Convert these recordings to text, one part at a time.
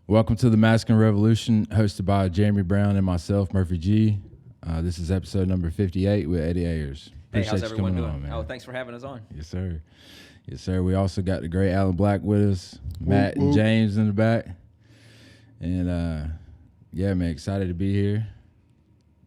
Welcome to the Masculine Revolution, hosted by Jeremy Brown and myself, Murphy G. This is episode number 58 with Eddie Ayers. Hey, how's you everyone coming doing? on, man. Oh, thanks for having us on. Yes, sir. Yes, sir. We also got the great Alan Black with us, Matt and James in the back. And, yeah, man, excited to be here.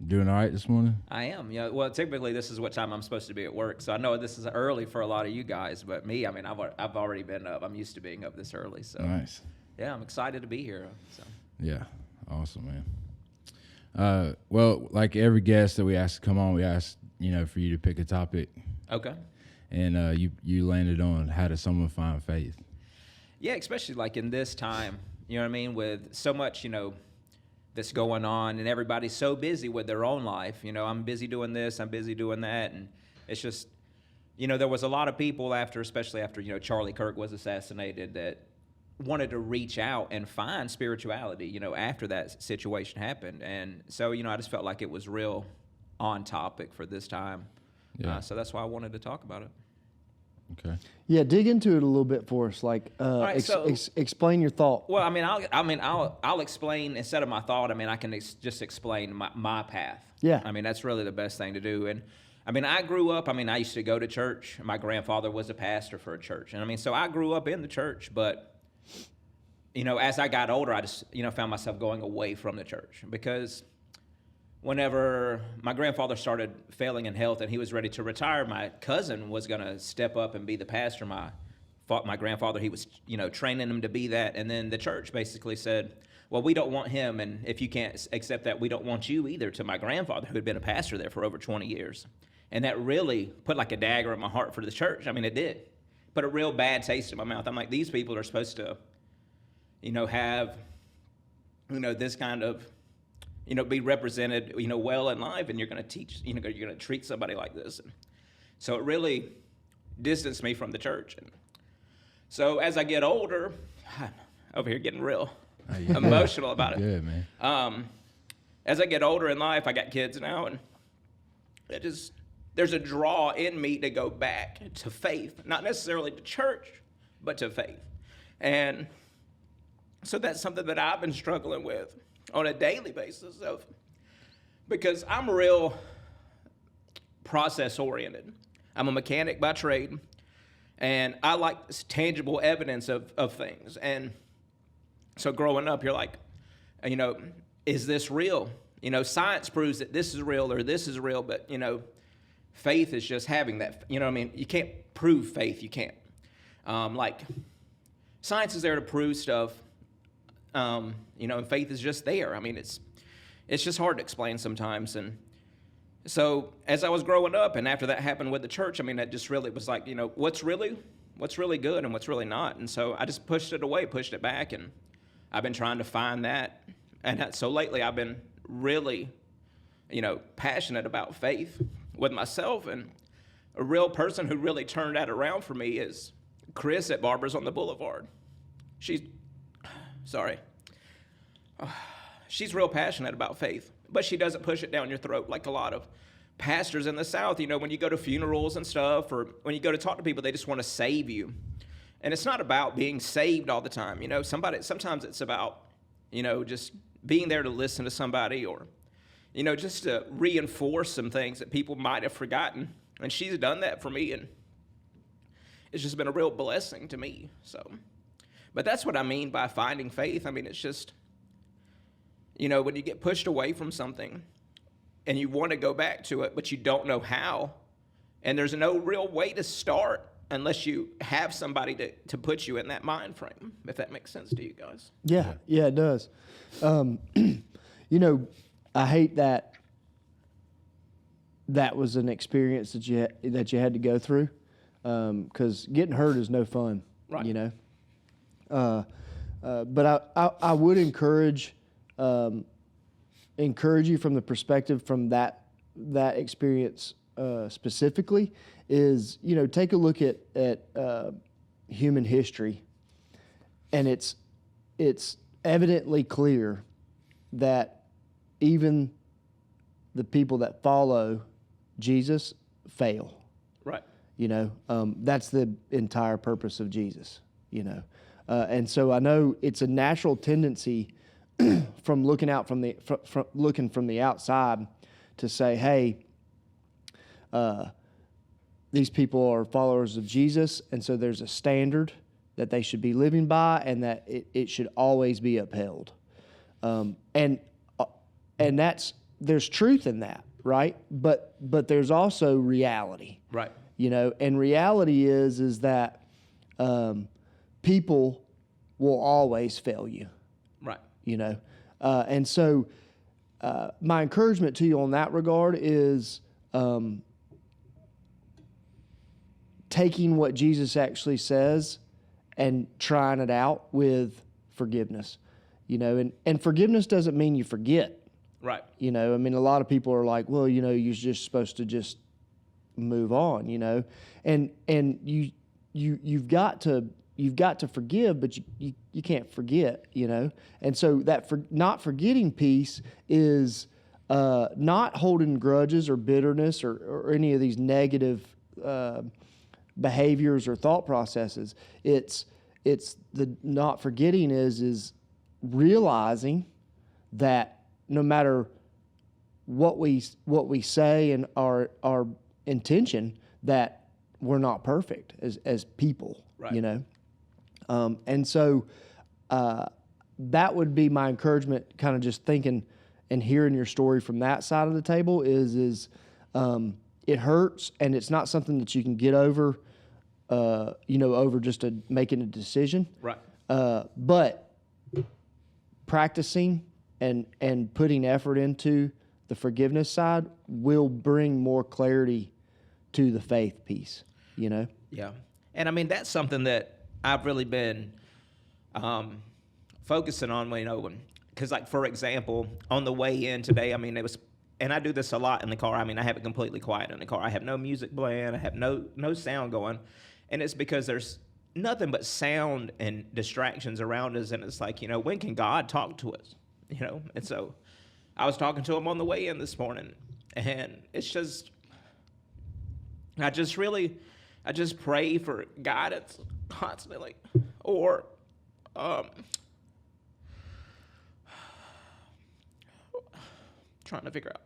Doing all right this morning? I am. Yeah. Well, typically this is what time I'm supposed to be at work, so I know this is early for a lot of you guys. But me, I mean, I've already been up. I'm used to being up this early, so Nice. yeah, I'm excited to be here. So Yeah, awesome, man. Well, like every guest that we ask to come on, we ask, for you to pick a topic. okay. And you landed on how does someone find faith? Yeah, especially like in this time, you know what I mean, with so much, that's going on, and everybody's so busy with their own life. I'm busy doing this, I'm busy doing that, and it's just, there was a lot of people especially after, Charlie Kirk was assassinated, that wanted to reach out and find spirituality, after that situation happened. And so, I just felt like it was real on topic for this time. Yeah. So that's why I wanted to talk about it. Okay. Yeah, dig into it a little bit for us. Like, right, explain your thought. Well, I'll explain instead of my thought. I can just explain my path. Yeah. That's really the best thing to do. And I grew up. I used to go to church. My grandfather was a pastor for a church, and so I grew up in the church. But as I got older, I just found myself going away from the church, because whenever my grandfather started failing in health and he was ready to retire, my cousin was going to step up and be the pastor. My grandfather, he was, training him to be that. And then the church basically said, well, we don't want him, and if you can't accept that, we don't want you either, to my grandfather, who had been a pastor there for over 20 years. And that really put like a dagger in my heart for the church. It did. Put a real bad taste in my mouth. I'm like, these people are supposed to, have, this kind of, be represented, well in life, and you're going to teach, you're going to treat somebody like this. And so it really distanced me from the church. And so as I get older, I'm over here getting real emotional about it. Good, man. As I get older in life, I got kids now, and there's a draw in me to go back to faith, not necessarily to church, but to faith. And so that's something that I've been struggling with on a daily basis, because I'm real process oriented. I'm a mechanic by trade, and I like tangible evidence of things. And so growing up, you're like, is this real? Science proves that this is real or this is real, but faith is just having that. You can't prove faith. You can't. Like, science is there to prove stuff. And faith is just there. It's just hard to explain sometimes. And so as I was growing up, and after that happened with the church, that just really was like, what's really good and what's really not. And so I just pushed it away, pushed it back, and I've been trying to find that. And so lately I've been really, passionate about faith with myself. And a real person who really turned that around for me is Chris at Barbers on the Boulevard. She's real passionate about faith, but she doesn't push it down your throat like a lot of pastors in the South. When you go to funerals and stuff, or when you go to talk to people, they just want to save you. And it's not about being saved all the time. Sometimes it's about, just being there to listen to somebody, or, just to reinforce some things that people might have forgotten. And she's done that for me, and it's just been a real blessing to me. But that's what I mean by finding faith. It's just, when you get pushed away from something and you want to go back to it, but you don't know how, and there's no real way to start unless you have somebody to put you in that mind frame, if that makes sense to you guys. Yeah, it does. I hate that was an experience that you had to go through, because getting hurt is no fun. Right. But I would encourage you from the perspective from that experience specifically is, take a look at human history, and it's evidently clear that even the people that follow Jesus fail. Right. That's the entire purpose of Jesus. And so I know it's a natural tendency from looking out from looking from the outside to say, hey, these people are followers of Jesus, and so there's a standard that they should be living by, and that it should always be upheld. And there's truth in that, right? But there's also reality, Right. And reality is that people will always fail you, Right. And so my encouragement to you on that regard is taking what Jesus actually says and trying it out with forgiveness, and forgiveness doesn't mean you forget. Right. I mean, a lot of people are like, well, you're just supposed to just move on, and you've got to forgive, but you can't forget, and so that not forgetting piece is not holding grudges or bitterness or any of these negative behaviors or thought processes. It's the not forgetting is realizing that no matter what we say and our intention, that we're not perfect as people, Right. And so that would be my encouragement, kind of just thinking and hearing your story from that side of the table is it hurts, and it's not something that you can get over, over just making a decision. Right. But practicing and putting effort into the forgiveness side will bring more clarity to the faith piece, Yeah. And I mean, that's something that I've really been focusing on, because, like, for example, on the way in today, I mean, and I do this a lot in the car. I mean, I have it completely quiet in the car. I have no music playing. I have no sound going. And it's because there's nothing but sound and distractions around us. And it's like, when can God talk to us? And so I was talking to him on the way in this morning, and it's just, I just pray for guidance constantly, or trying to figure out.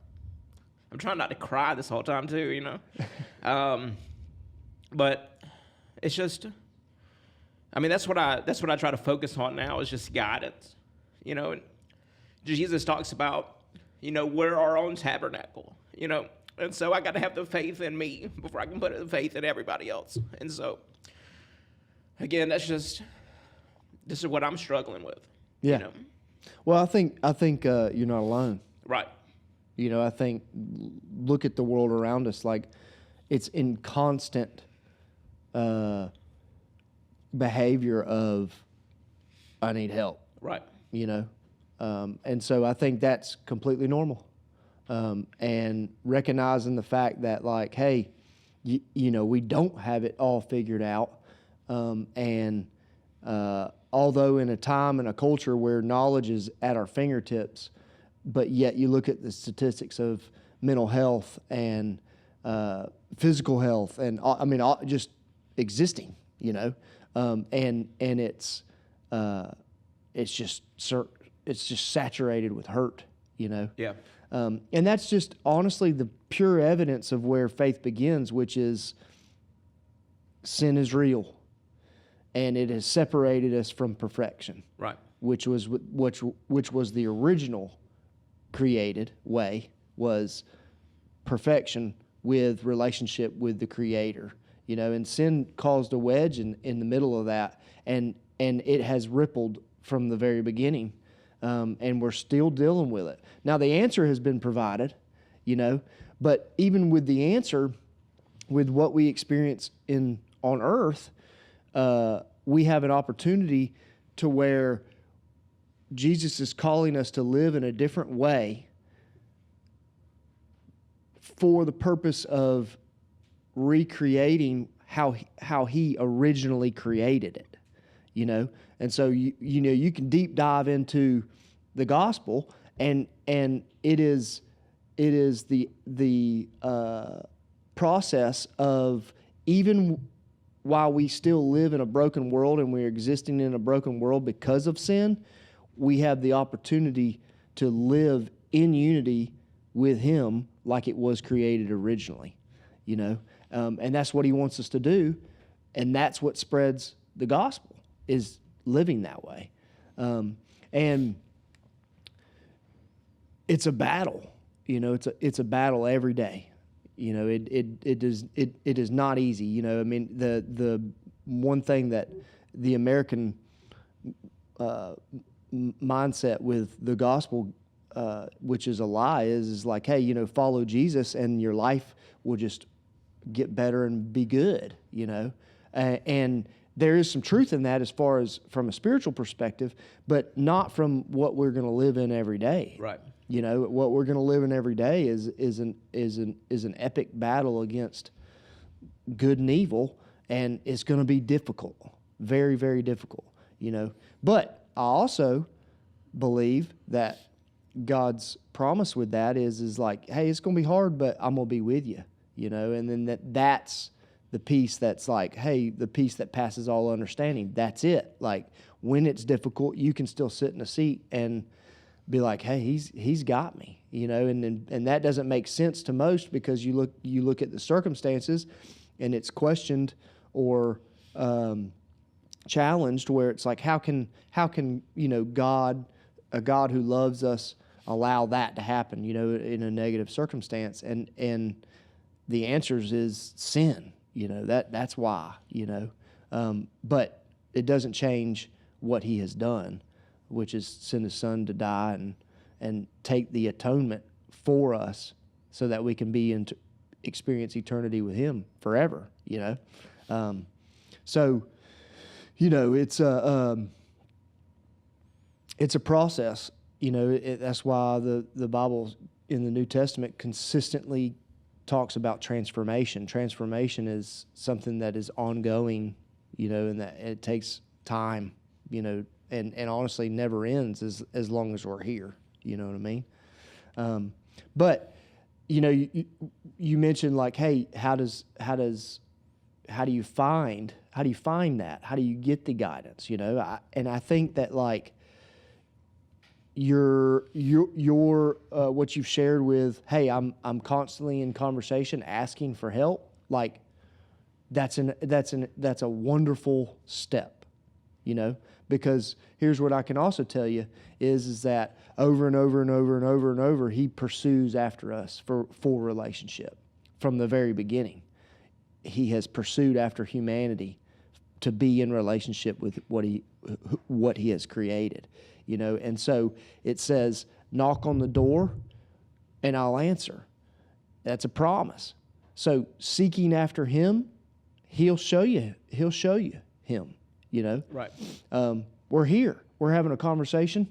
I'm trying not to cry this whole time too, but it's just, I mean, that's what I try to focus on now, is just guidance, and Jesus talks about, we're our own tabernacle, and so I got to have the faith in me before I can put the faith in everybody else. And so, again, this is what I'm struggling with. Yeah. Well, I think you're not alone. Right. I think, look at the world around us, like it's in constant behavior of, I need help. Right. And so I think that's completely normal. And recognizing the fact that, like, hey, we don't have it all figured out. And although in a time and a culture where knowledge is at our fingertips, but yet you look at the statistics of mental health and physical health, and just existing, and it's just saturated with hurt, Yeah. And that's just honestly the pure evidence of where faith begins, which is sin is real, and it has separated us from perfection. Right. Which was the original created way, was perfection with relationship with the Creator, and sin caused a wedge in the middle of that, and it has rippled from the very beginning, and we're still dealing with it. Now the answer has been provided, but even with the answer, with what we experience on earth, we have an opportunity to where Jesus is calling us to live in a different way for the purpose of recreating how he originally created it, And so you can deep dive into the gospel, and it is the process of, even while we still live in a broken world and we're existing in a broken world because of sin, we have the opportunity to live in unity with Him like it was created originally, you know? And that's what He wants us to do, and that's what spreads the gospel, is living that way. And it's a battle, you know. It's a battle every day. You know, it is not easy. You know, I mean, the one thing that the American mindset with the gospel, which is a lie, is like, hey, you know, follow Jesus and your life will just get better and be good. You know, and there is some truth in that as far as from a spiritual perspective, but not from what we're going to live in every day. Right. You know, what we're going to live in every day is an epic battle against good and evil, and it's going to be difficult, very, very difficult. You know, but I also believe that God's promise with that is like, hey, it's going to be hard, but I'm going to be with you. You know, and then that's the peace that's like, hey, the peace that passes all understanding. That's it. Like, when it's difficult, you can still sit in a seat and be like, hey, he's got me, you know, and that doesn't make sense to most, because you look at the circumstances and it's questioned or challenged, where it's like, how can you know, a God who loves us, allow that to happen, you know, in a negative circumstance? And the answer is sin. You know, that's why, you know, but it doesn't change what He has done, which is send His Son to die and take the atonement for us, so that we can experience eternity with Him forever. You know, so you know, it's a process. You know, that's why the Bible in the New Testament consistently talks about transformation. Transformation is something that is ongoing, you know, and that it takes time, you know, and honestly never ends as long as we're here. You know what I mean? But you know, you mentioned like, hey, how do you find that? How do you get the guidance? You know, and I think that like your what you've shared with, hey, I'm constantly in conversation asking for help, like that's a wonderful step, you know, because here's what I can also tell you is that over and over and over and over and over, He pursues after us for relationship from the very beginning. He has pursued after humanity to be in relationship with what he has created, you know. And so it says, knock on the door and I'll answer. That's a promise. So seeking after Him, He'll show you Him, you know. Right. We're here. We're having a conversation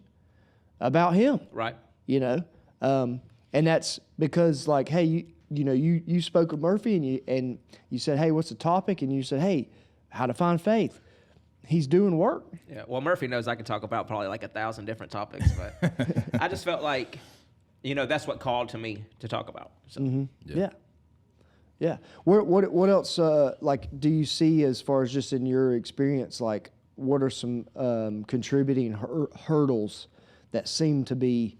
about Him. Right. You know. And that's because, like, hey, you spoke with Murphy and you said, hey, what's the topic? And you said, hey, how to find faith. He's doing work. Yeah. Well, Murphy knows I could talk about probably like 1,000 different topics, but I just felt like, you know, that's what called to me to talk about. So. Mm-hmm. Yeah. What else, like, do you see as far as just in your experience, like, what are some contributing hurdles that seem to be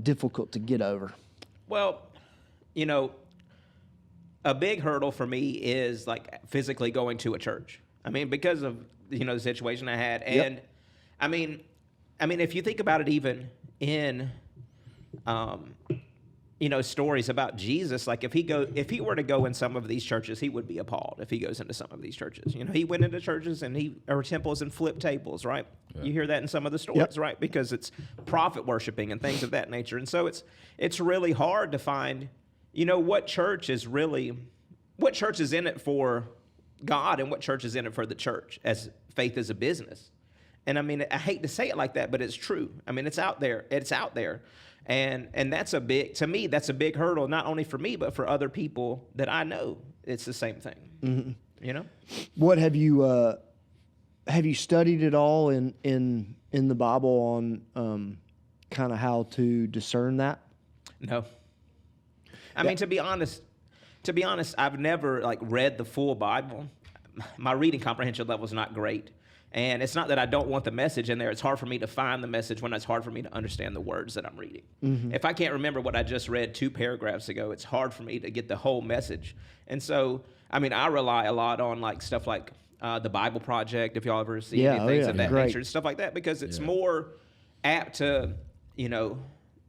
difficult to get over? Well, you know, a big hurdle for me is like physically going to a church. I mean, because of, you know, the situation I had. And yep. I mean, if you think about it, even in, you know, stories about Jesus, like if he were to go in some of these churches, he would be appalled if he goes into some of these churches. You know, he went into churches or temples and flipped tables, right? Yeah. You hear that in some of the stories, yep. Right? Because it's prophet worshiping and things of that nature. And so it's really hard to find, you know, what church is in it for God and what church is in it for the church, as faith is a business. And I mean, I hate to say it like that, but it's true. I mean, it's out there. And that's a big hurdle, not only for me, but for other people that I know. It's the same thing, mm-hmm. You know? What have you studied at all in the Bible on kind of how to discern that? No. I mean, to be honest, I've never like read the full Bible. my reading comprehension level is not great. And it's not that I don't want the message in there. It's hard for me to find the message when it's hard for me to understand the words that I'm reading. If I can't remember what I just read 2 paragraphs ago, it's hard for me to get the whole message. And so, I mean, I rely a lot on like stuff like the Bible Project, if y'all ever see any things of that nature, stuff like that, because it's more apt to, you know,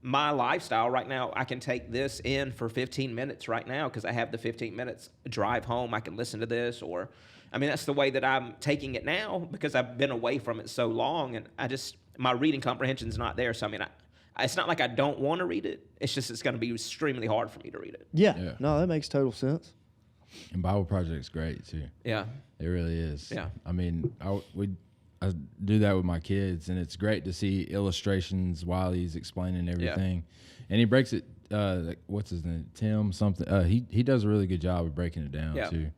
my lifestyle right now. I can take this in for 15 minutes right now because I have the 15 minutes drive home. I can listen to this, or, I mean, that's the way that I'm taking it now because I've been away from it so long, and my reading comprehension's not there. So, I mean, it's not like I don't want to read it. It's just it's going to be extremely hard for me to read it. Yeah. No, that makes total sense. And Bible Project's great too. Yeah. It really is. Yeah. I mean, I do that with my kids, and it's great to see illustrations while he's explaining everything. Yeah. And he breaks it. Like, what's his name? Tim something. He does a really good job of breaking it down too.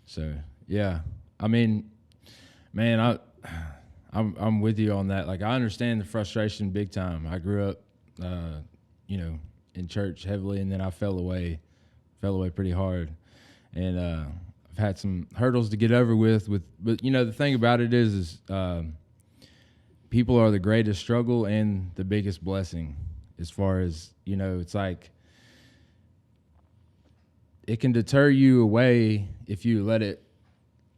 So yeah, I mean, man, I'm with you on that. Like, I understand the frustration big time. I grew up, you know, in church heavily, and then I fell away pretty hard, and I've had some hurdles to get over with. But you know, the thing about it is people are the greatest struggle and the biggest blessing. As far as, you know, it's like it can deter you away if you let it.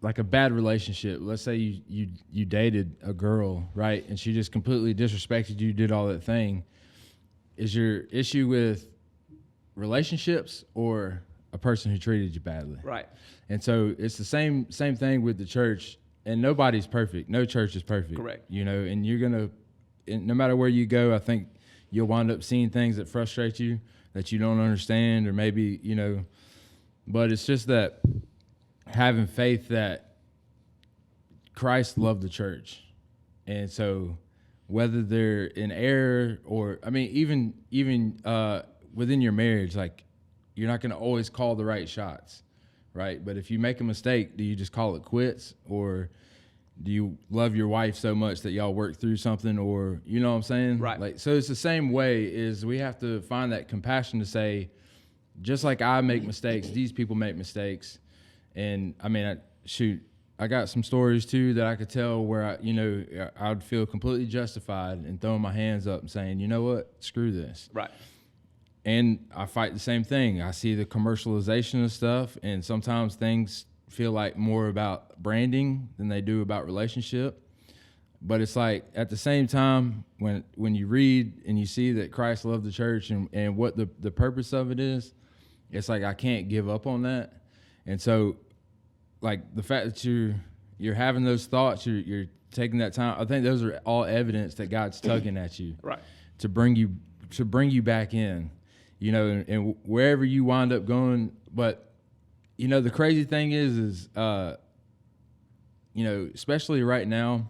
Like a bad relationship. Let's say you dated a girl, right, and she just completely disrespected you, did all that thing. Is your issue with relationships or a person who treated you badly? Right. And so it's the same thing with the church. And nobody's perfect. No church is perfect. Correct. You know, and you're gonna, no matter where you go, I think you'll wind up seeing things that frustrate you, that you don't understand, or maybe, you know. But it's just that having faith that Christ loved the church. And so whether they're in error or, I mean, even within your marriage, like, you're not going to always call the right shots, right? But if you make a mistake, do you just call it quits, or do you love your wife so much that y'all work through something, or, you know what I'm saying? Right. Like, so it's the same way, is we have to find that compassion to say, just like I make mistakes, these people make mistakes. And I mean, I got some stories too that I could tell where I'd feel completely justified in throwing my hands up and saying, you know what, screw this. Right. And I fight the same thing. I see the commercialization of stuff, and sometimes things feel like more about branding than they do about relationship. But it's like, at the same time, when you read and you see that Christ loved the church and what the purpose of it is, it's like, I can't give up on that. And so, like, the fact that you're having those thoughts, you're taking that time, I think those are all evidence that God's tugging at you, right, to bring you back in, you know, and wherever you wind up going. But, you know, the crazy thing is you know, especially right now,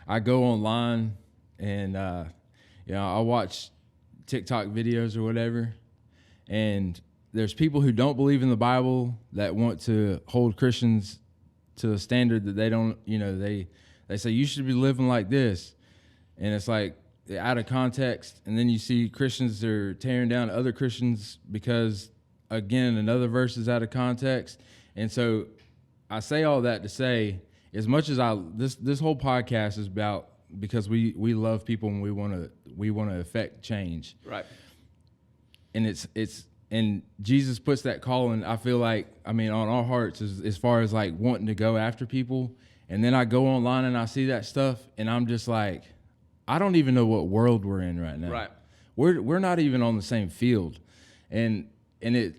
I go online and you know, I watch TikTok videos or whatever, and there's people who don't believe in the Bible that want to hold Christians to a standard that they don't, you know, they say you should be living like this. And it's like, out of context. And then you see Christians are tearing down other Christians because, again, another verse is out of context. And so I say all that to say, as much as this whole podcast is about, because we love people and we want to affect change. Right. And and Jesus puts that calling, I feel like, I mean, on our hearts as far as like wanting to go after people. And then I go online and I see that stuff, and I'm just like, I don't even know what world we're in right now. Right. We're not even on the same field. And it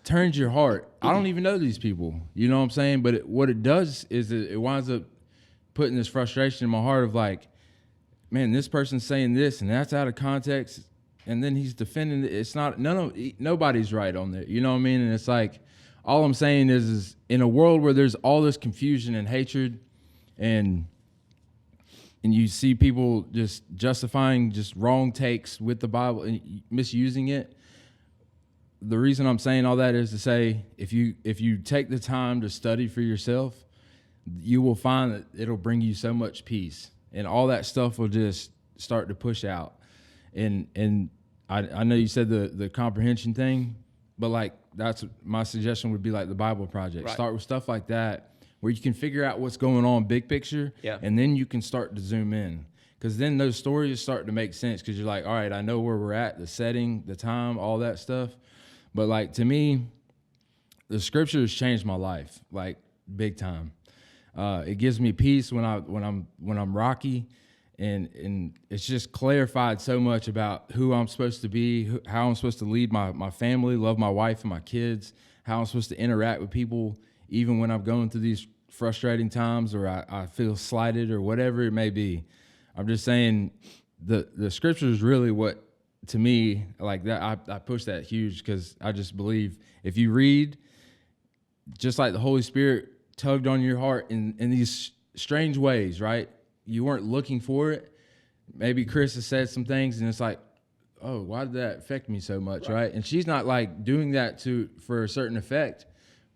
turns your heart. I don't even know these people. You know what I'm saying? But what it does is it winds up putting this frustration in my heart of like, man, this person's saying this and that's out of context. And then he's defending it. It's not, nobody's right on there. You know what I mean? And it's like, all I'm saying is in a world where there's all this confusion and hatred, and you see people just justifying just wrong takes with the Bible and misusing it. The reason I'm saying all that is to say, if you take the time to study for yourself, you will find that it'll bring you so much peace, and all that stuff will just start to push out. And I know you said the comprehension thing, but like that's my suggestion would be like the Bible Project. Right. Start with stuff like that where you can figure out what's going on big picture, Yeah. and then you can start to zoom in. Because then those stories start to make sense because you're like, all right, I know where we're at, the setting, the time, all that stuff. But like to me, the scriptures changed my life, like big time. It gives me peace when I'm rocky, and it's just clarified so much about who I'm supposed to be, how I'm supposed to lead my family, love my wife and my kids, how I'm supposed to interact with people, even when I'm going through these frustrating times or I feel slighted or whatever it may be. I'm just saying the scripture is really what, to me, like that, I push that huge because I just believe if you read, just like the Holy Spirit tugged on your heart in these strange ways, right? You weren't looking for it. Maybe Chris has said some things and it's like, oh, why did that affect me so much, right? And she's not like doing that for a certain effect,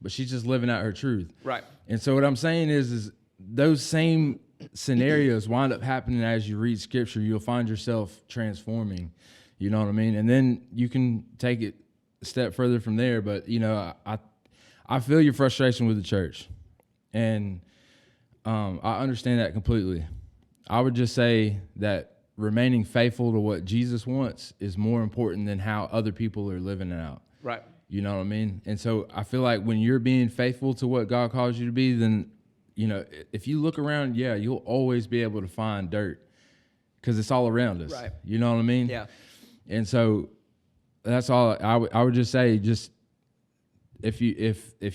but she's just living out her truth. Right. And so what I'm saying is those same scenarios wind up happening as you read scripture. You'll find yourself transforming, you know what I mean? And then you can take it a step further from there. But, you know, I feel your frustration with the church, and I understand that completely. I would just say that remaining faithful to what Jesus wants is more important than how other people are living it out. Right. You know what I mean? And so I feel like when you're being faithful to what God calls you to be, then, you know, if you look around, yeah, you'll always be able to find dirt because it's all around us. Right. You know what I mean? Yeah. And so that's all I would just say. Just if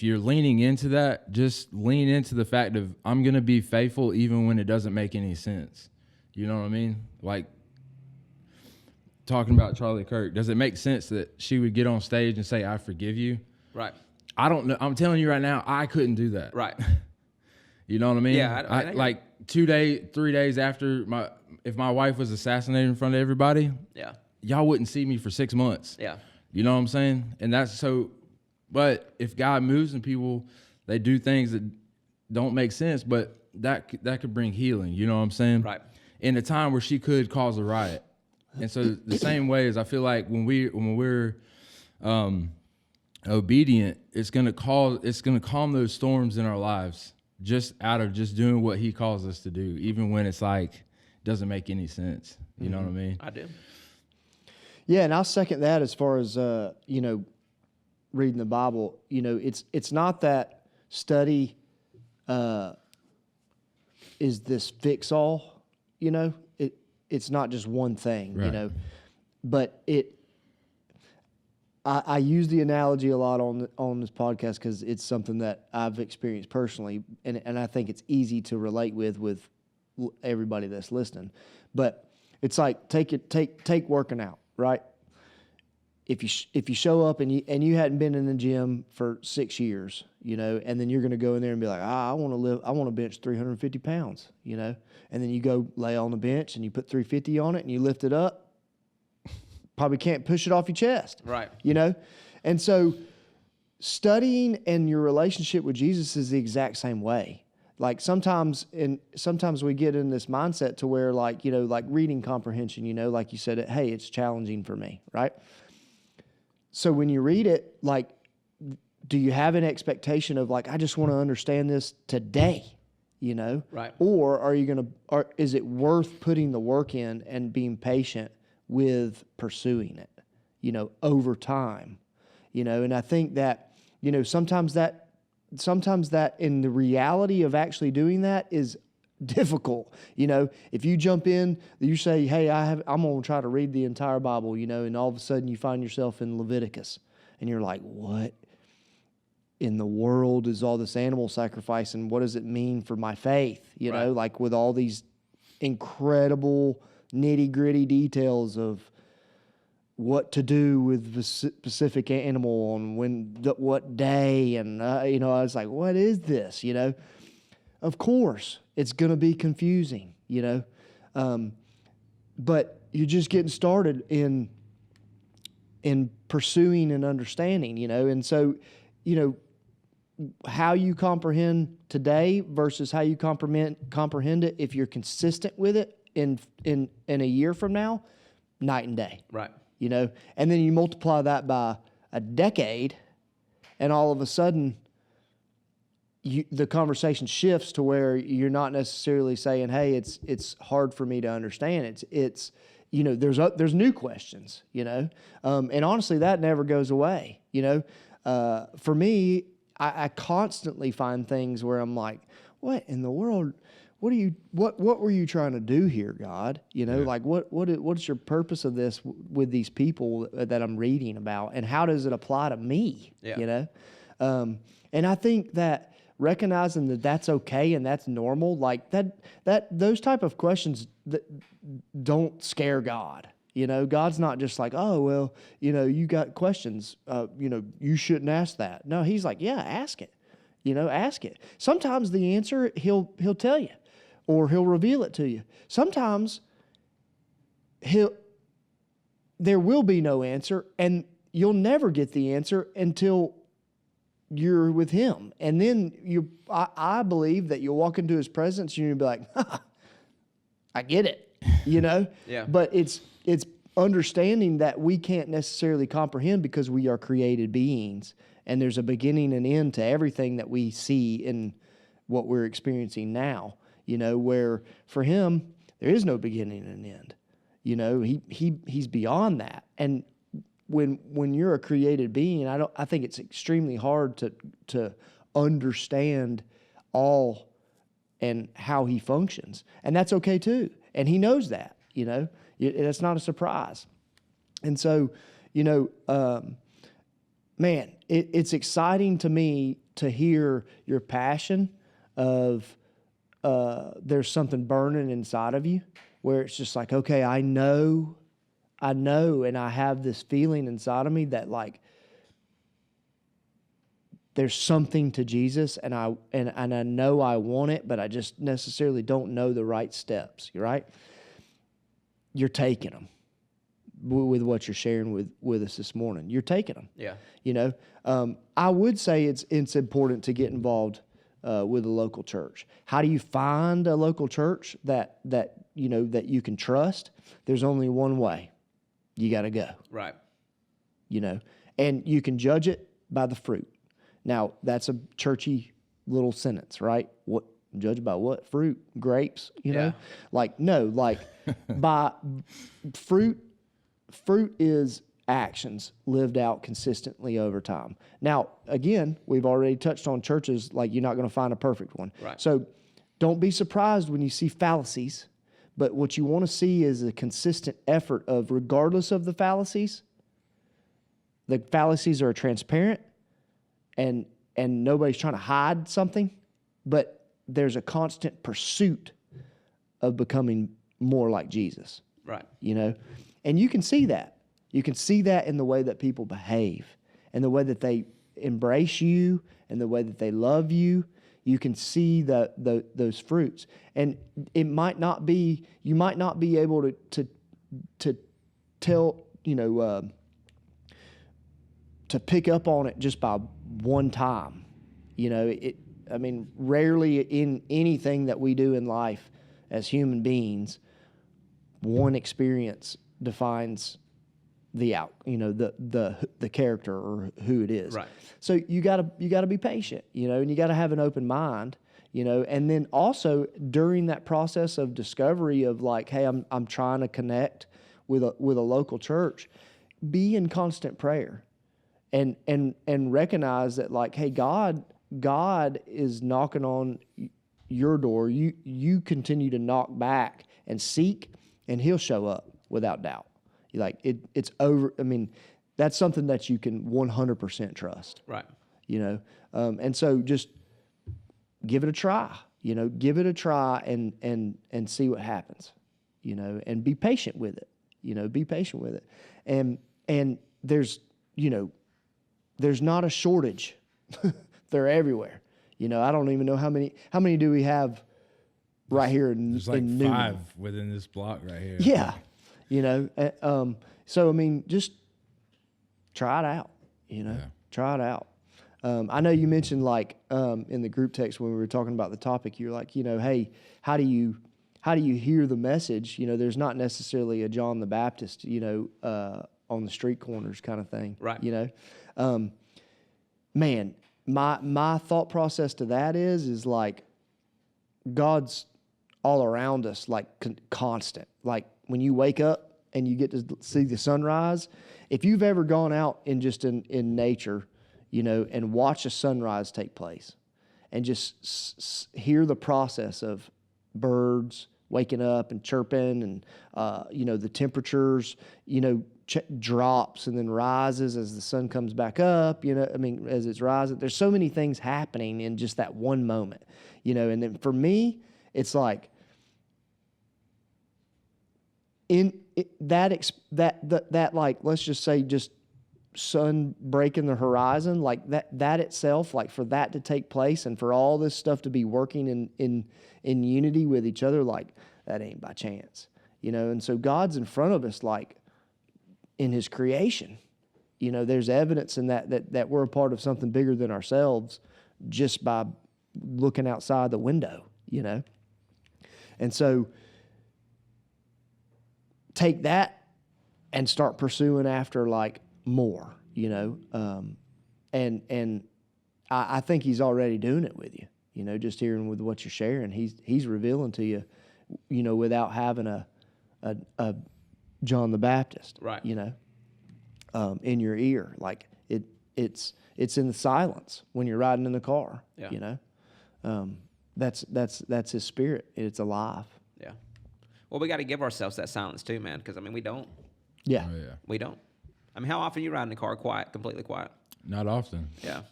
you're leaning into that, just lean into the fact of I'm going to be faithful even when it doesn't make any sense. You know what I mean? Like talking about Charlie Kirk, does it make sense that she would get on stage and say, I forgive you? Right. I don't know. I'm telling you right now, I couldn't do that. Right. You know what I mean? Yeah. I like 3 days after if my wife was assassinated in front of everybody, Yeah. y'all wouldn't see me for 6 months. Yeah. You know what I'm saying? And that's so, but if God moves and people, they do things that don't make sense, but that could bring healing. You know what I'm saying? Right. In a time where she could cause a riot. And so the same way as I feel like when we're obedient, it's gonna calm those storms in our lives just out of just doing what He calls us to do, even when it's like doesn't make any sense. You know what I mean? I do. Yeah, and I'll second that as far as reading the Bible. You know, it's not that study is this fix all. You know, it's not just one thing. Right. You know, but I use the analogy a lot on this podcast because it's something that I've experienced personally, and I think it's easy to relate with everybody that's listening. But it's like take working out, right? If you show up and you hadn't been in the gym for 6 years, you know, and then you're going to go in there and be like, I want to bench 350 pounds, you know, and then you go lay on the bench and you put 350 on it and you lift it up, probably can't push it off your chest, Right. you know, and so studying and your relationship with Jesus is the exact same way. Like sometimes we get in this mindset to where like, you know, like reading comprehension, you know, like you said, hey, it's challenging for me, right? So when you read it, like, do you have an expectation of like, I just want to understand this today, you know? Right. Or is it worth putting the work in and being patient with pursuing it, you know, over time, you know? And I think that, you know, sometimes that in the reality of actually doing that is difficult. You know, if you jump in, you say, hey, I'm going to try to read the entire Bible, you know, and all of a sudden you find yourself in Leviticus and you're like, what in the world is all this animal sacrifice and what does it mean for my faith? You know, like with all these incredible nitty gritty details of what to do with the specific animal on what day. And, you know, I was like, what is this? You know, of course it's going to be confusing, you know, but you're just getting started in pursuing and understanding, you know. And so, you know, how you comprehend today versus how you comprehend it, if you're consistent with it in a year from now, night and day. Right. You know, and then you multiply that by a decade, and all of a sudden the conversation shifts to where you're not necessarily saying, "Hey, it's hard for me to understand." It's you know, there's new questions, you know, and honestly, that never goes away. You know, for me, I constantly find things where I'm like, "What in the world? What were you trying to do here, God? You know, like what's your purpose of this with these people that I'm reading about, and how does it apply to me? Yeah. You know, and I think that recognizing that that's okay and that's normal, like that those type of questions that don't scare God. You know, God's not just like, oh, well, you know, you got questions, you know, you shouldn't ask that. No, he's like, yeah, ask it. You know, ask it. Sometimes the answer he'll tell you, or he'll reveal it to you. Sometimes there will be no answer, and you'll never get the answer until you're with him. And then I believe that you'll walk into his presence and you'll be like, I get it, you know? Yeah. But it's understanding that we can't necessarily comprehend because we are created beings, and there's a beginning and end to everything that we see in what we're experiencing now, you know, where for him, there is no beginning and end. You know, he's beyond that. And when you're a created being, I think it's extremely hard to understand all and how he functions. And that's okay too. And he knows that, you know, it's not a surprise. And so, you know, man, it's exciting to me to hear your passion of there's something burning inside of you where it's just like, okay, I know, and I have this feeling inside of me that like there's something to Jesus, and I know I want it, but I just necessarily don't know the right steps. You're right. You're taking them with what you're sharing with us this morning. You're taking them. Yeah. You know, I would say it's important to get involved with a local church. How do you find a local church that you know that you can trust? There's only one way. You got to go. Right. You know, and you can judge it by the fruit. Now, that's a churchy little sentence, right? What judge by what? Fruit, grapes, you know? Yeah. Like, no, like by fruit is actions lived out consistently over time. Now, again, we've already touched on churches, like you're not going to find a perfect one. Right. So don't be surprised when you see fallacies, but what you want to see is a consistent effort of, regardless of the fallacies are transparent and nobody's trying to hide something, but there's a constant pursuit of becoming more like Jesus. Right. You know? And you can see that. You can see that in the way that people behave and the way that they embrace you and the way that they love you. You can see those fruits. And it might not be, you might not be able to tell, you know, to pick up on it just by one time. You know, I mean, rarely in anything that we do in life as human beings, one experience defines the character or who it is. Right. So you gotta be patient, you know, and you gotta have an open mind, you know, and then also during that process of discovery of like, hey, I'm trying to connect with a local church, be in constant prayer, and recognize that like, hey, God is knocking on your door. You continue to knock back and seek, and He'll show up without doubt. Like it's over. I mean, that's something that you can 100% trust. Right. You know, and so just give it a try. You know, give it a try and see what happens. You know, and be patient with it. You know, be patient with it. And there's, you know, there's not a shortage. They're everywhere. You know, I don't even know how many do we have right here in There's like in Newman? 5 within this block right here. Yeah. You know, so I mean, just try it out, you know, try it out. I know you mentioned like in the group text when we were talking about the topic, you're like, you know, hey, how do you hear the message? You know, there's not necessarily a John the Baptist, you know, on the street corners kind of thing. Right. You know, man, my thought process to that is like God's all around us, like constant. Like when you wake up and you get to see the sunrise, if you've ever gone out in nature, you know, and watch a sunrise take place and just hear the process of birds waking up and chirping and, you know, the temperatures, you know, drops and then rises as the sun comes back up, you know, I mean, as it's rising. There's so many things happening in just that one moment, you know, and then for me, it's like that like, let's just say just sun breaking the horizon, like that itself, like for that to take place and for all this stuff to be working in unity with each other, like that ain't by chance, you know. And so God's in front of us, like in his creation, you know, there's evidence in that we're a part of something bigger than ourselves just by looking outside the window, you know. And so take that and start pursuing after like more, you know. And I think he's already doing it with you, you know, just hearing with what you're sharing. He's revealing to you, you know, without having a John the Baptist, right, you know, in your ear. Like it's in the silence when you're riding in the car, yeah. you know. That's his spirit. It's alive. Yeah. Well, we got to give ourselves that silence too, man, because I mean, we don't. Yeah. Oh, yeah. We don't. I mean, how often you ride in the car quiet, completely quiet? Not often. Yeah. Not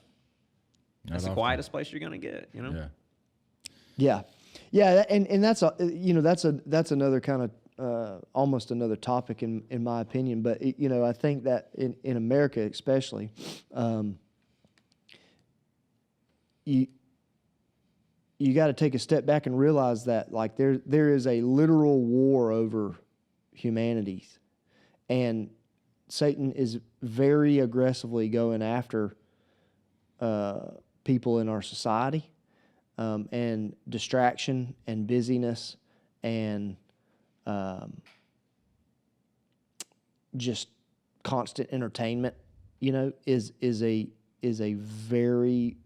That's the often. quietest place you're going to get, you know? Yeah. Yeah, and that's you know, that's another kind of almost another topic in my opinion, but you know, I think that in America especially, you got to take a step back and realize that like there is a literal war over humanities, and Satan is very aggressively going after people in our society, and distraction and busyness and just constant entertainment, you know, is a very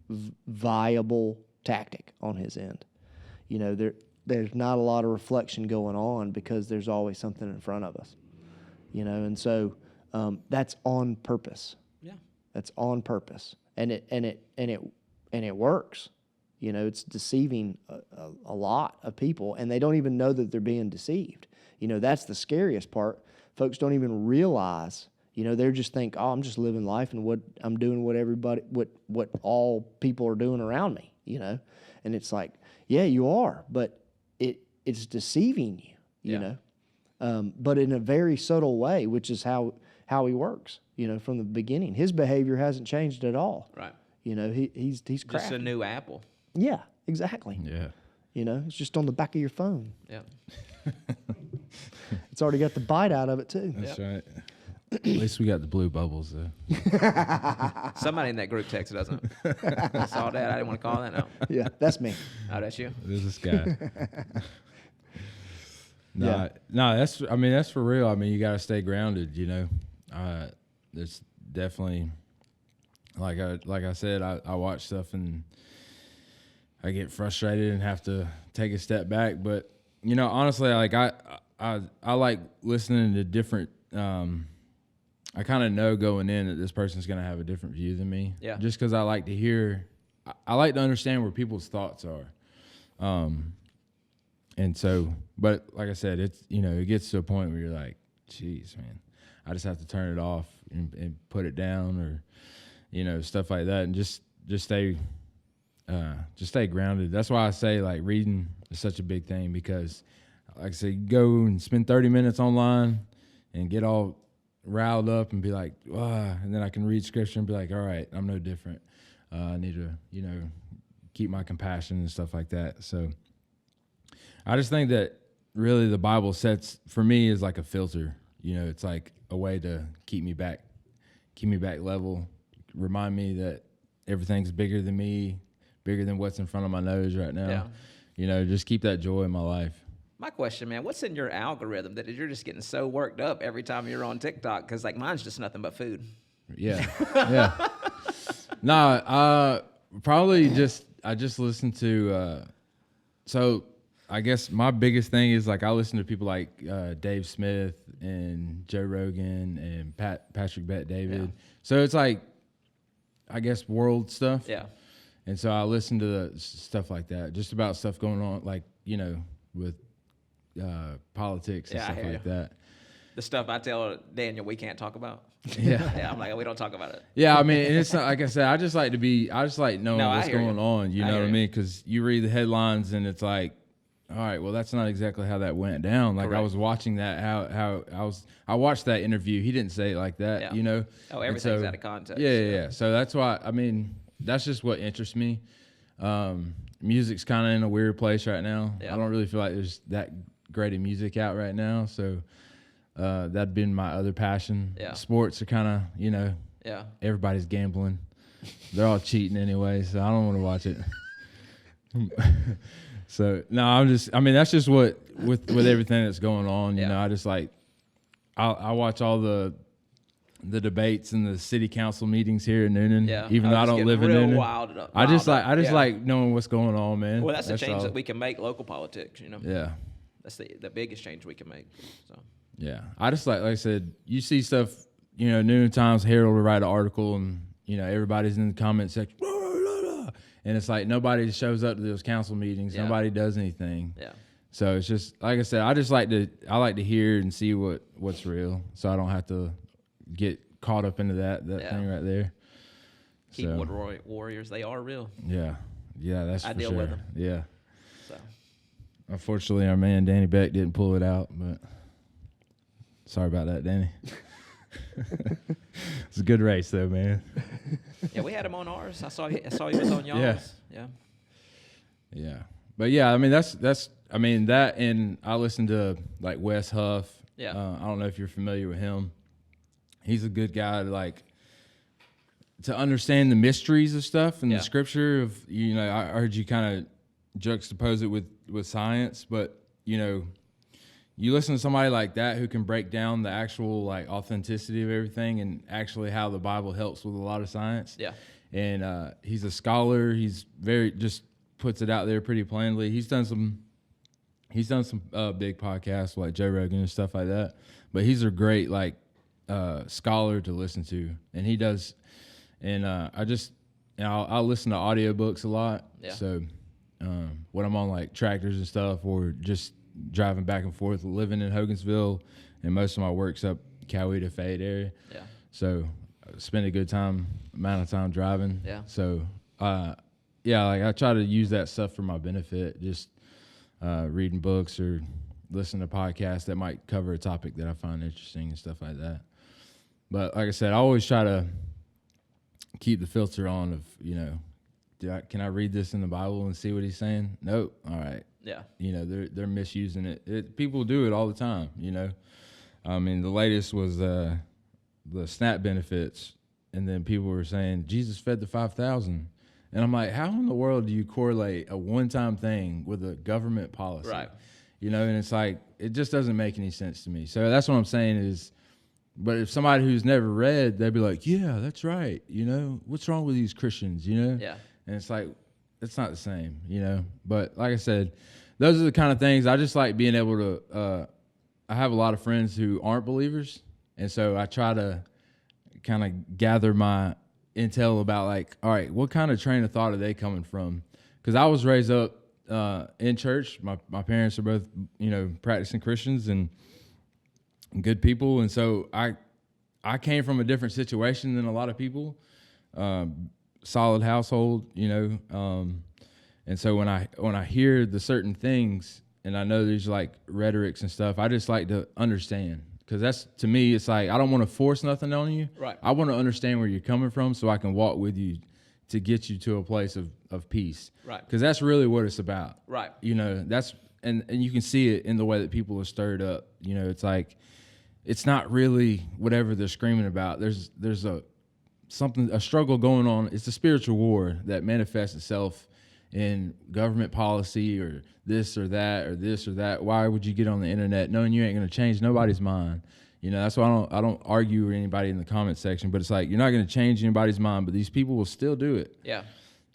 viable tactic on his end. You know, there's not a lot of reflection going on because there's always something in front of us, you know, and so that's on purpose. Yeah. That's on purpose, and it works. You know, it's deceiving a lot of people, and they don't even know that they're being deceived. You know, that's the scariest part. Folks don't even realize. You know, they just think, oh, I'm just living life, and what I'm doing, what all people are doing around me. You know, and it's like, yeah, you are, but it's deceiving you. You Yeah. know, but in a very subtle way, which is how he works. You know, from the beginning, his behavior hasn't changed at all. Right. You know, he's Just crafty. a new Apple. Yeah, exactly. Yeah. You know, it's just on the back of your phone. Yeah. It's already got the bite out of it too. That's right. At least we got the blue bubbles though. Somebody in that group text doesn't. I saw that. I didn't want to call that out. Yeah, that's me. Oh, that's you? There's this guy. Yeah. No, that's for real. I mean, you got to stay grounded, you know. It's definitely like I said, I watch stuff and I get frustrated and have to take a step back, but you know, honestly, like I like listening to different I kind of know going in that this person's going to have a different view than me. Yeah. Just because I like to hear, I like to understand where people's thoughts are. And so, but like I said, it's, you know, it gets to a point where you're like, geez, man, I just have to turn it off and put it down, or, you know, stuff like that. And just stay grounded. That's why I say like reading is such a big thing, because like I said, go and spend 30 minutes online and get all riled up and be like, and then I can read scripture and be like, all right, I'm no different. I need to, you know, keep my compassion and stuff like that. So I just think that really the Bible sets, for me, is like a filter. You know, it's like a way to keep me back level, remind me that everything's bigger than me, bigger than what's in front of my nose right now. Yeah. You know, just keep that joy in my life. My question, man, what's in your algorithm that you're just getting so worked up every time you're on TikTok? Because like mine's just nothing but food. Yeah, yeah. No, probably I just listen to. So I guess my biggest thing is like I listen to people like Dave Smith and Joe Rogan and Patrick Bet David. Yeah. So it's like I guess world stuff. Yeah. And so I listen to the stuff like that, just about stuff going on, like with politics and Yeah, I stuff hear like you. that. The stuff I tell Daniel we can't talk about. Yeah. Yeah, I'm like, we don't talk about it. Yeah, I mean, and it's not, like I said, I just like knowing No, I what's hear you. going on. You I know hear what I you. mean? Because you read the headlines and it's like, all right, well, that's not exactly how that went down. Like I Correct. was watching that, how I watched that interview. He didn't say it like that, Yeah. you know. Oh, And everything's out of context. Yeah. So that's why. I mean, that's just what interests me. Music's kind of in a weird place right now. Yeah. I don't really feel like there's that great of music out right now. So that'd been my other passion. Yeah. Sports are kind of, Yeah. everybody's gambling. They're all cheating anyway, so I don't want to watch it. So no, that's just what with everything that's going on. You Yeah. know, I just like I watch all the debates and the city council meetings here in Noonan. Yeah. Even though I it's don't getting live in real Noonan. wild up- I just wild up. Yeah. like knowing what's going on, man. Well, that's a change all. that we can make local politics. Yeah. That's the biggest change we can make. So Yeah, I just like I said, you see stuff, Noonan Times Herald will write an article, and everybody's in the comment section, blah, blah, blah, blah. And it's like nobody shows up to those council meetings, Yeah. nobody does anything. yeah. So it's just like I said, I like to hear and see what's real, so I don't have to get caught up into that Yeah. thing right there. Keyboard warriors, they are real. Yeah, that's I for deal sure. with them. Yeah, So unfortunately, our man Danny Beck didn't pull it out, but sorry about that, Danny. It's a good race, though, man. yeah, we had him on ours. I saw he was on y'all's. Yeah. Yeah, but yeah, I mean that's that, and I listen to like Wes Huff. Yeah. I don't know if you're familiar with him. He's a good guy to understand the mysteries of stuff and Yeah. the scripture of I heard you kind of juxtapose it with science, but you listen to somebody like that who can break down the actual like authenticity of everything and actually how the Bible helps with a lot of science. Yeah. And he's a scholar. He's just puts it out there pretty plainly. He's done some big podcasts like Joe Rogan and stuff like that. But he's a great like scholar to listen to, and he does. And I'll listen to audiobooks a lot. Yeah. So when I'm on like tractors and stuff, or just driving back and forth, living in Hogansville, and most of my work's up Coweta, Fayette area. Yeah. So I spend a good amount of time driving. Yeah. So like I try to use that stuff for my benefit, just reading books or listening to podcasts that might cover a topic that I find interesting and stuff like that. But like I said, I always try to keep the filter on of, can I read this in the Bible and see what he's saying? Nope. All right. Yeah. They're misusing it. People do it all the time, I mean, the latest was the SNAP benefits, and then people were saying Jesus fed the 5,000. And I'm like, how in the world do you correlate a one-time thing with a government policy? Right. And it's like, it just doesn't make any sense to me. So that's what I'm saying is, but if somebody who's never read, they'd be like, yeah, that's right. What's wrong with these Christians, Yeah. And it's like, it's not the same, But like I said, those are the kind of things I just like being able to, I have a lot of friends who aren't believers. And so I try to kind of gather my intel about like, all right, what kind of train of thought are they coming from? Because I was raised up in church. My parents are both, practicing Christians and good people. And so I came from a different situation than a lot of people. Solid household, and so when I hear the certain things and I know there's like rhetorics and stuff, I just like to understand, because that's, to me, it's like I don't want to force nothing on you. Right. I want to understand where you're coming from so I can walk with you to get you to a place of peace. Right. Because that's really what it's about. Right. That's and you can see it in the way that people are stirred up. It's like it's not really whatever they're screaming about. There's a struggle going on. It's a spiritual war that manifests itself in government policy or this or that or this or that. Why would you get on the internet knowing you ain't going to change nobody's mind? You know, that's why I don't argue with anybody in the comment section, but it's like, you're not going to change anybody's mind, but these people will still do it. Yeah.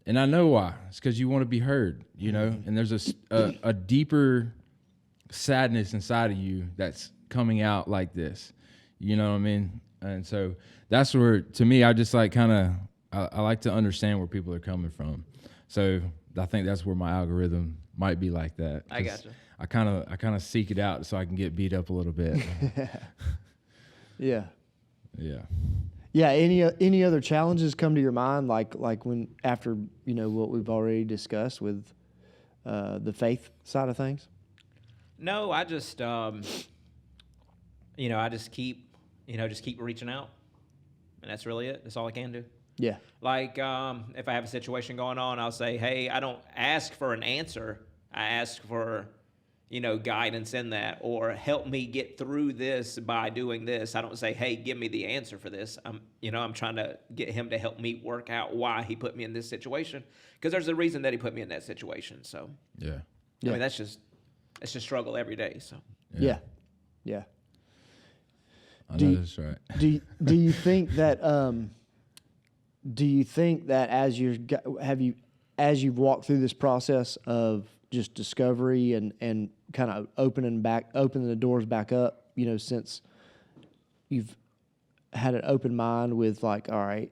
And I know why. It's because you want to be heard, you know, and there's a deeper sadness inside of you that's coming out like this. You know what I mean? And so that's where, to me, I just like I like to understand where people are coming from. So I think that's where my algorithm might be like that. I gotcha. I kind of seek it out so I can get beat up a little bit. Yeah. Yeah. Yeah. Any other challenges come to your mind, like when after what we've already discussed with the faith side of things? No, I just I just keep reaching out, and that's really it. That's all I can do. Yeah. Like if I have a situation going on, I'll say, hey, I don't ask for an answer. I ask for guidance in that, or help me get through this by doing this. I don't say, hey, give me the answer for this. I'm trying to get him to help me work out why he put me in this situation, because there's a reason that he put me in that situation. So Yeah. I mean, that's just struggle every day. So Yeah. I know that's right. Do you think that as you've walked through this process of just discovery and kind of opening the doors back up, since you've had an open mind with like, all right,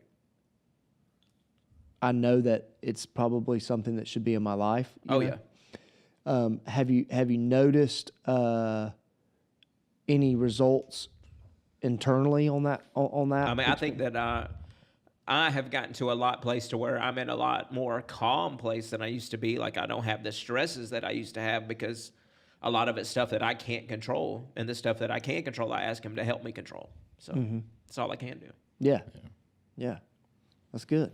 I know that it's probably something that should be in my life. Yeah. Have you noticed any results internally on that? I mean, I think that I have gotten to a place to where I'm in a lot more calm place than I used to be. Like, I don't have the stresses that I used to have, because a lot of it's stuff that I can't control, and the stuff that I can control, I ask him to help me control. So that's all I can do. Yeah. That's good.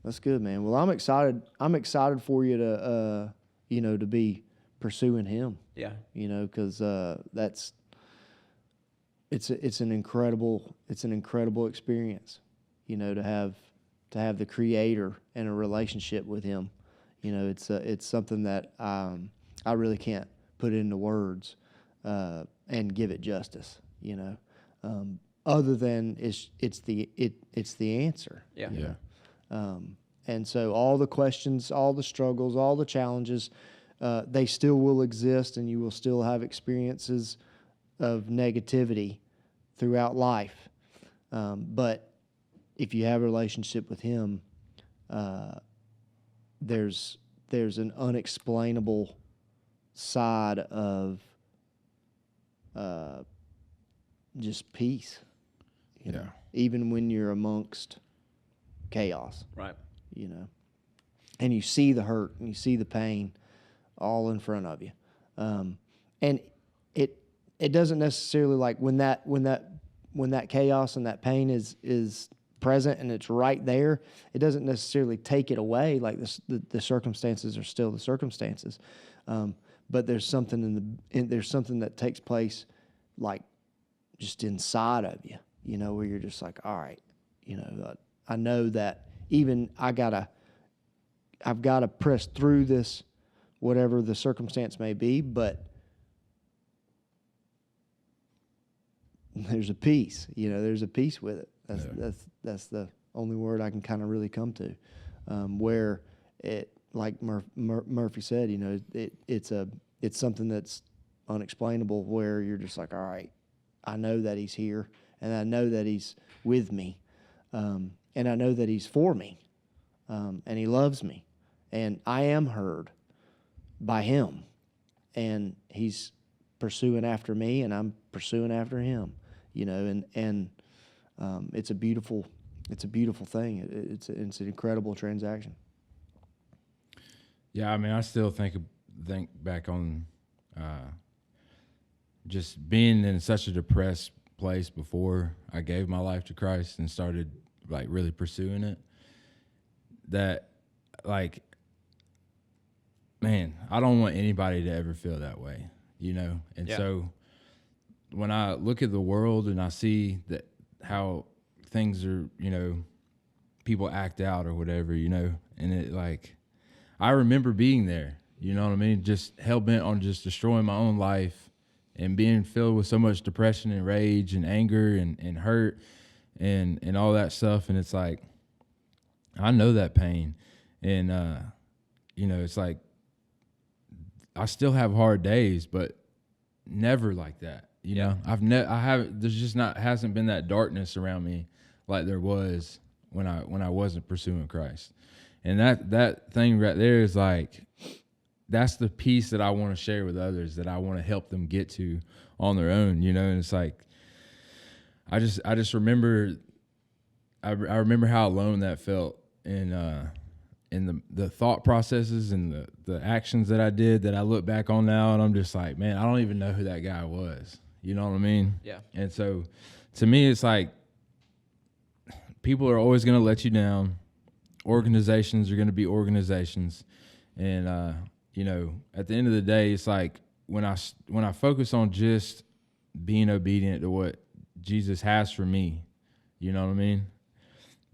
That's good, man. Well, I'm excited. I'm excited for you to to be pursuing him. Yeah. Because it's an incredible experience. To have the Creator and a relationship with Him. It's something that I really can't put into words and give it justice. Other than it's the answer. Yeah. And so all the questions, all the struggles, all the challenges, they still will exist, and you will still have experiences of negativity throughout life. But if you have a relationship with Him, there's an unexplainable side of just peace. Even when you're amongst chaos. Right. And you see the hurt and you see the pain all in front of you. And it doesn't necessarily, like, when that chaos and that pain is present and it's right there, it doesn't necessarily take it away. Like, the circumstances are still the circumstances. But there's something there's something that takes place, like, just inside of you, where you're just like, all right, I know that even I've got to press through this, whatever the circumstance may be, but there's a peace, there's a peace with it. That's the only word I can kind of really come to, where it, like Murphy said, it's something that's unexplainable, where you're just like, all right, I know that He's here, and I know that He's with me, and I know that He's for me, and He loves me, and I am heard by Him, and He's pursuing after me, and I'm pursuing after Him, and it's a beautiful thing. It's an incredible transaction. Yeah, I mean, I still think back on just being in such a depressed place before I gave my life to Christ and started, like, really pursuing it. That, like, man, I don't want anybody to ever feel that way, And so when I look at the world and I see that how things are, people act out or whatever, and it, like, I remember being there. You know what I mean? Just hell bent on just destroying my own life and being filled with so much depression and rage and anger and hurt and all that stuff. And it's like, I know that pain. And, you know, it's like, I still have hard days, but never like that. You know, there's just hasn't been that darkness around me like there was when I wasn't pursuing Christ. And that thing right there is like, that's the piece that I want to share with others, that I want to help them get to on their own, you know. And it's like, I just remember, I remember how alone that felt, and the thought processes and the actions that I did that I look back on now, and I'm just like, man, I don't even know who that guy was. You know what I mean? Yeah. And so, to me, it's like, people are always going to let you down. Organizations are going to be organizations, and you know, at the end of the day, it's like when I focus on just being obedient to what Jesus has for me, you know what I mean?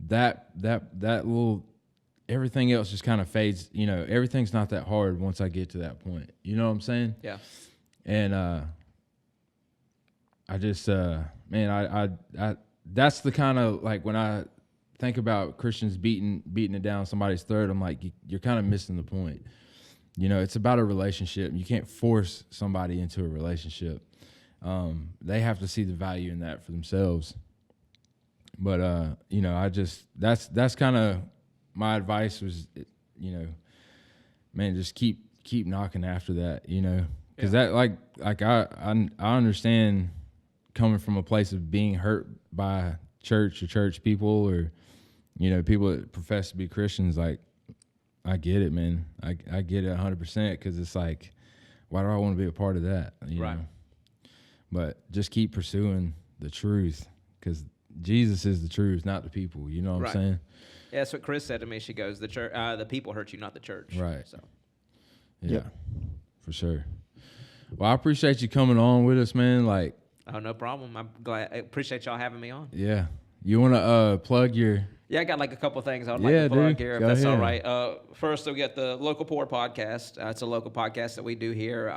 That little, everything else just kind of fades. You know, everything's not that hard once I get to that point. You know what I'm saying? Yeah. And I just man, I that's the kind of, like, when I think about Christians beating it down somebody's throat, I'm like, you're kind of missing the point. You know, it's about a relationship. You can't force somebody into a relationship. They have to see the value in that for themselves. But you know, I just that's kind of my advice was, you know, man, just keep knocking after that, you know, because that like I understand coming from a place of being hurt by church or church people, or, you know, people that profess to be Christians. Like, I get it, man. I get it 100%, because it's like, why do I want to be a part of that? You know? But just keep pursuing the truth, because Jesus is the truth, not the people. You know what I'm saying? Yeah, that's what Chris said to me. She goes, the people hurt you, not the church. Right. So. Yeah, for sure. Well, I appreciate you coming on with us, man. Like, oh, no problem. I'm glad. I appreciate y'all having me on. Yeah. You want to plug your... Yeah, I got like a couple things I'd like to plug here, if Go that's ahead. all right. First, we got the Local Poor podcast. It's a local podcast that we do here.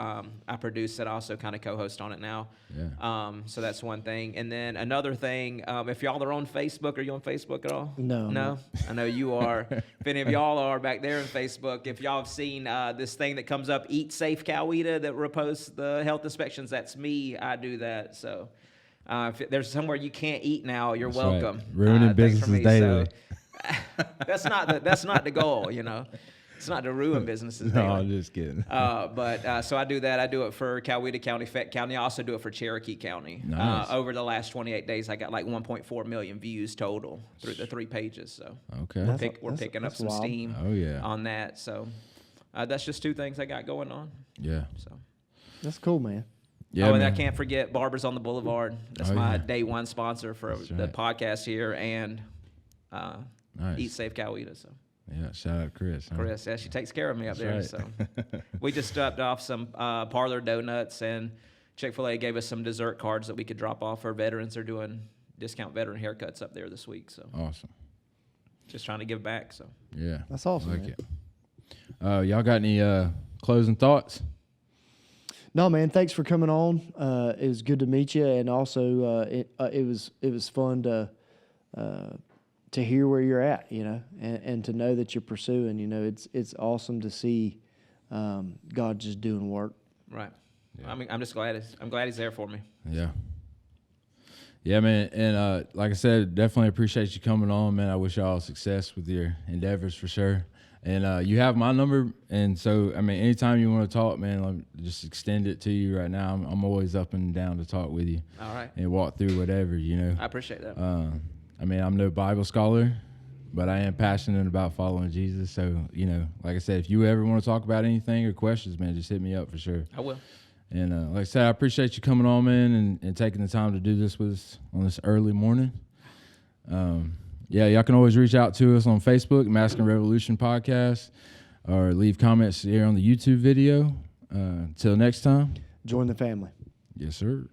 I produce it, also kind of co-host on it now. Yeah. So that's one thing. And then another thing, if y'all are on Facebook, are you on Facebook at all? No. No? I know you are. If any of y'all are back there on Facebook, if y'all have seen this thing that comes up, Eat Safe Coweta, that reposts the health inspections, that's me. I do that. So... if there's somewhere you can't eat now, you're welcome. Right. Ruining businesses daily. So, that's not the goal, you know. It's not to ruin businesses daily. No, I'm just kidding. But so I do that. I do it for Coweta County, Fett County. I also do it for Cherokee County. Nice. Over the last 28 days, I got like 1.4 million views total through the 3 pages. So Okay. we're picking up some wild. steam. Oh, yeah. On that. So that's just 2 things I got going on. Yeah. So. That's cool, man. Yeah, and man. I can't forget Barbers on the Boulevard. That's my day one sponsor for the podcast here, and Nice. Eat Safe Coweta. So Yeah, shout out Chris. Huh? Chris, yeah, she takes care of me up there. That's So we just dropped off some Parlor Donuts, and Chick-fil-A gave us some dessert cards that we could drop off for veterans. They're doing discount veteran haircuts up there this week. So Awesome. just trying to give back. So Yeah. That's awesome, Like man. it. Y'all got any closing thoughts? No, man. Thanks for coming on. It was good to meet you, and also it was fun to hear where you're at, you know, and to know that you're pursuing. You know, it's awesome to see God just doing work. right. I mean, I'm just glad. I'm glad He's there for me. Yeah. Yeah, man. And like I said, definitely appreciate you coming on, man. I wish y'all success with your endeavors for sure. And you have my number. And so, I mean, anytime you want to talk, man, I'll just extend it to you right now. I'm always up and down to talk with you. All right. And walk through whatever, you know. I appreciate that. I mean, I'm no Bible scholar, but I am passionate about following Jesus. So, you know, like I said, if you ever want to talk about anything or questions, man, just hit me up for sure. I will. And like I said, I appreciate you coming on, man, and taking the time to do this with us on this early morning. Yeah, y'all can always reach out to us on Facebook, Masculine Revolution Podcast, or leave comments here on the YouTube video. Till next time. Join the family. Yes, sir.